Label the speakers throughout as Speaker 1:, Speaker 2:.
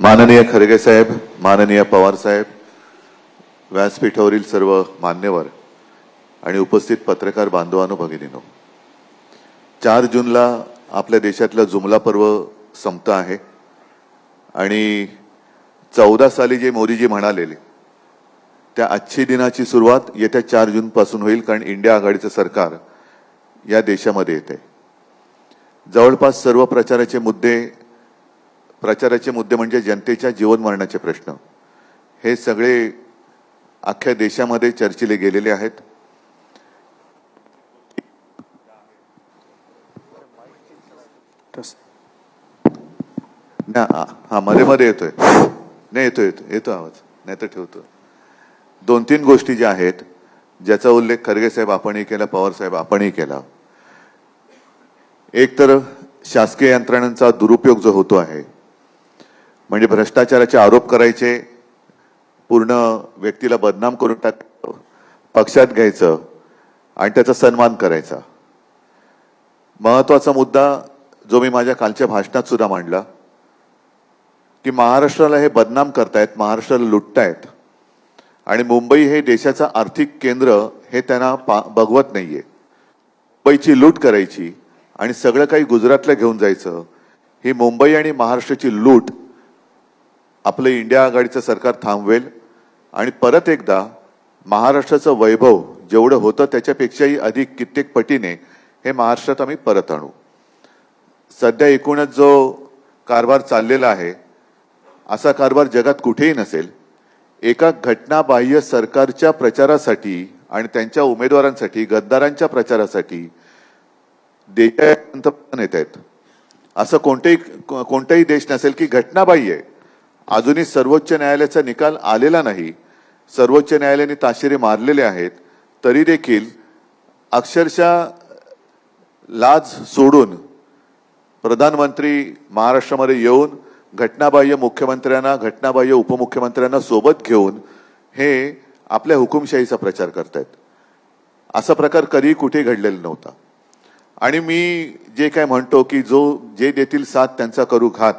Speaker 1: माननीय खरगे साहेब, माननीय पवार साहेब, व्यासपीठावरील सर्व मान्यवर आणि उपस्थित पत्रकार बांधवांनो, भगिनींनो, 4 जूनला आपल्या देशातला जुमला पर्व संपत आहे आणि 14 साली जे मोदीजी म्हणालेले त्या अच्छी दिनाची सुरुवात येत्या 4 जून पासून होईल, कारण इंडिया आघाडीचं सरकार या देशामध्ये येते। जवळपास सर्व प्रचाराचे मुद्दे म्हणजे जनतेच्या जीवन मरणाचे प्रश्न हे सगळे अख्ख्या देशामध्ये चर्चिले गेलेले आहेत। हा मध्ये येतोय, नाही येतो आवाज, नाही तर ठेवतो। 2-3 गोष्टी ज्या आहेत ज्याचा उल्लेख खरगे साहेब आपणही केला, पवार साहेब आपणही केला। एक तर शासकीय यंत्रणांचा दुरुपयोग जो होतो आहे, म्हणजे भ्रष्टाचाराचे आरोप करायचे, पूर्ण व्यक्तीला बदनाम करून पक्षात घ्यायचं आणि त्याचा सन्मान करायचा। महत्त्वाचा मुद्दा जो मी माझ्या कालच्या भाषणात सुद्धा मांडला की महाराष्ट्राला हे बदनाम करतायत, महाराष्ट्राला लुटतायत आणि मुंबई हे देशाचं आर्थिक केंद्र हे त्यांना बघवत नाहीये। मुंबईची लूट करायची आणि सगळं काही गुजरातला घेऊन जायचं, ही मुंबई आणि महाराष्ट्राची लूट आपलं इंडिया आघाडीचं सरकार थांबवेल आणि परत एकदा महाराष्ट्राचं वैभव जेवढं होतं त्याच्यापेक्षाही अधिक कित्येक पटीने हे महाराष्ट्रात आम्ही परत आणू। सध्या एकूणच जो कारभार चाललेला आहे, असा कारभार जगात कुठेही नसेल। एका घटनाबाह्य सरकारच्या प्रचारासाठी आणि त्यांच्या उमेदवारांसाठी, गद्दारांच्या प्रचारासाठी देशात पंतप्रधान येत आहेत। असं कोणताही देश नसेल की घटनाबाह्य, अजूनही सर्वोच्च न्यायालयाचा निकाल आलेला नाही, सर्वोच्च न्यायालयाने ताशेरे मारलेले आहेत, तरी देखील अक्षरशः लाज सोडून प्रधानमंत्री महाराष्ट्रामध्ये येऊन घटनाबाह्य मुख्यमंत्र्यांना, घटनाबाह्य उपमुख्यमंत्र्यांना सोबत घेऊन हे आपल्या हुकुमशाहीचा प्रचार करतायत। असा प्रकार कधी कुठे घडलेला नव्हता। आणि मी जे काय म्हणतो की जे देतील साथ त्यांचा करू घात,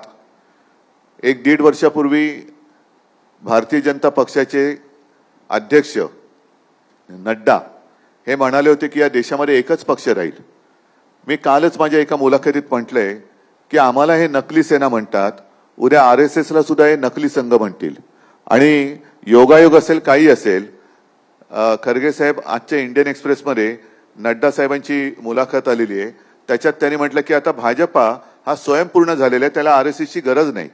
Speaker 1: 1-1.5 वर्षापूर्वी भारतीय जनता पक्षाचे अध्यक्ष नड्डा हे म्हणाले होते की या देशामध्ये एकच पक्ष राहील। मी कालच माझ्या एका मुलाखतीत म्हटलंय की आम्हाला हे नकली सेना म्हणतात, उद्या RSS ला सुद्धा हे नकली संघ म्हणतील आणि योगायोग असेल काही असेल। खरगे साहेब आजच्या इंडियन एक्सप्रेसमध्ये नड्डा साहेबांची मुलाखत आलेली आहे, त्याच्यात त्यांनी म्हटलं की आता भाजपा हा स्वयंपूर्ण झालेला आहे, त्याला RSS ची गरज नाही।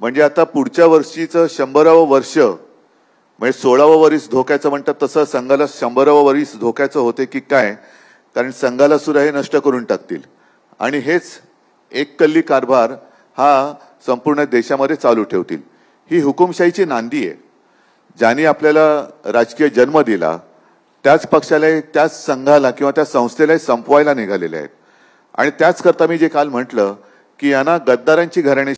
Speaker 1: म्हणजे आता पुढच्या वर्षीचं 100वे वर्ष म्हणजे 16वे वर्ष धोक्याचं म्हणतात, तसं संघाला 100वे वर्ष धोक्याचं होते की काय, कारण संघाला सुद्धा हे नष्ट करून टाकतील आणि हेच एक कल्ली कारभार हा संपूर्ण देशामध्ये चालू ठेवतील। ही हुकुमशाहीची नांदी आहे। ज्यांनी आपल्याला राजकीय जन्म दिला त्याच पक्षाला, त्याच संघाला किंवा त्या संस्थेला संपवायला निघालेले आहेत। आणि त्याच करता मी जे काल म्हटलं की यांना गद्दारांची घराणे